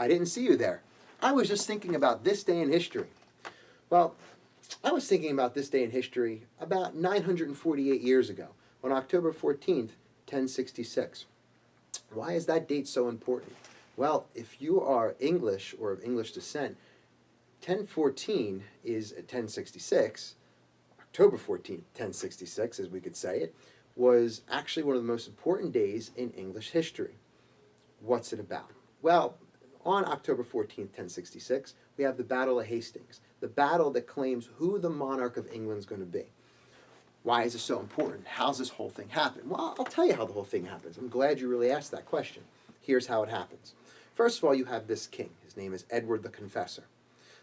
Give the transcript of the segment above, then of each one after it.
I didn't see you there. I was just thinking about this day in history. Well, I was thinking about this day in history about 948 years ago, on October 14th, 1066. Why is that date so important? Well, if you are English or of English descent, 1014 is 1066, October 14th, 1066, as we could say it, was actually one of the most important days in English history. What's it about? Well, on October 14th, 1066, we have the Battle of Hastings, the battle that claims who the monarch of England is going to be. Why is it so important? How's this whole thing happen? Well, I'll tell you how the whole thing happens. I'm glad you really asked that question. Here's how it happens. First of all, you have this king. His name is Edward the Confessor.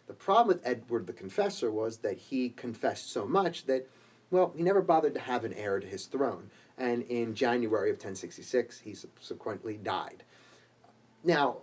The problem with Edward the Confessor was that he confessed so much that, well, he never bothered to have an heir to his throne. And in January of 1066, he subsequently died. Now,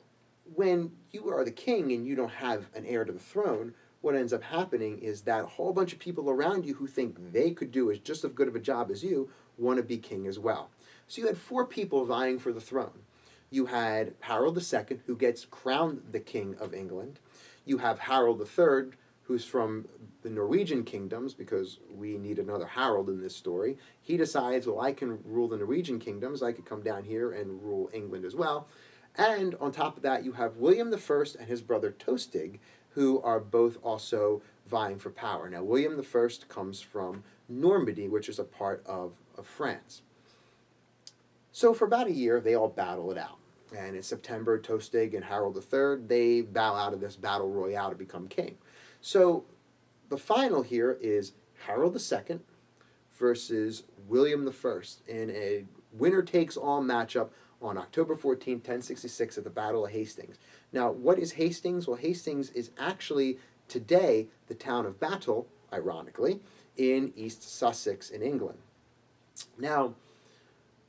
when you are the king and you don't have an heir to the throne, what ends up happening is that a whole bunch of people around you who think they could do just as good of a job as you want to be king as well. So you had 4 people vying for the throne. You had Harold II, who gets crowned the king of England. You have Harold III, who's from the Norwegian kingdoms, because we need another Harold in this story. He decides, well, I can rule the Norwegian kingdoms. I could come down here and rule England as well. And on top of that, you have William I and his brother Tostig, who are both also vying for power. Now, William I comes from Normandy, which is a part of France. So for about a year, they all battle it out. And in September, Tostig and Harold III, they bow out of this battle royale to become king. So the final here is Harold II versus William I in a winner-takes-all matchup on October 14, 1066 at the Battle of Hastings. Now, what is Hastings? Well, Hastings is actually today the town of Battle, ironically, in East Sussex in England. Now,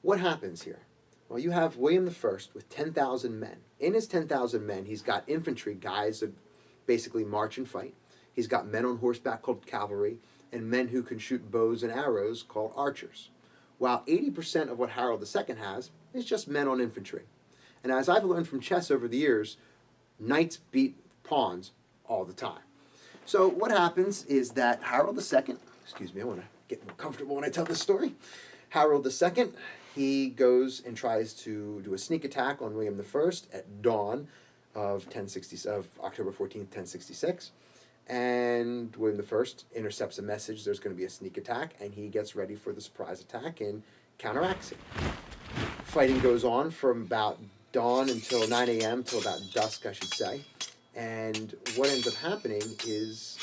what happens here? Well, you have William I with 10,000 men. In his 10,000 men, he's got infantry, guys that basically march and fight. He's got men on horseback called cavalry, and men who can shoot bows and arrows called archers. While 80% of what Harold II has is just men on infantry. And as I've learned from chess over the years, knights beat pawns all the time. So what happens is that Harold II, excuse me, I want to get more comfortable when I tell this story. Harold II, he goes and tries to do a sneak attack on William I at dawn of October 14th, 1066. And William I intercepts a message there's going to be a sneak attack, and he gets ready for the surprise attack and counteracts it. Fighting goes on from about dawn until 9 a.m., till about dusk, I should say. And what ends up happening is,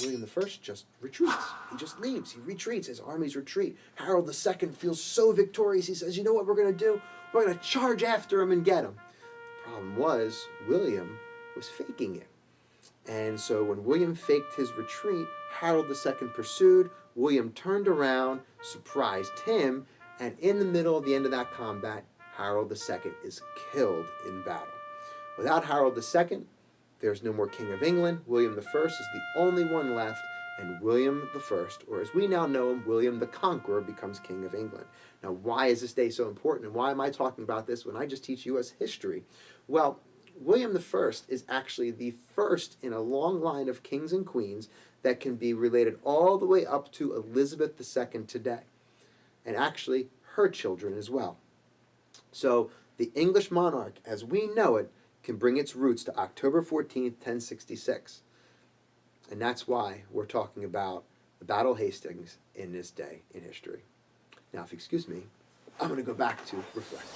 William I just retreats. He just leaves. He retreats. His armies retreat. Harold II feels so victorious. He says, you know what we're going to do? We're going to charge after him and get him. The problem was, William was faking it. And so when William faked his retreat, Harold II pursued. William turned around, surprised him, and in the middle of the end of that combat, Harold II is killed in battle. Without Harold II, there's no more King of England. William I is the only one left, and William I, or as we now know him, William the Conqueror, becomes King of England. Now, why is this day so important, and why am I talking about this when I just teach U.S. history? Well, William I is actually the first in a long line of kings and queens that can be related all the way up to Elizabeth II today, and actually her children as well. So the English monarch, as we know it, can bring its roots to October 14th, 1066. And that's why we're talking about the Battle of Hastings in this day in history. Now, if you excuse me, I'm going to go back to reflect.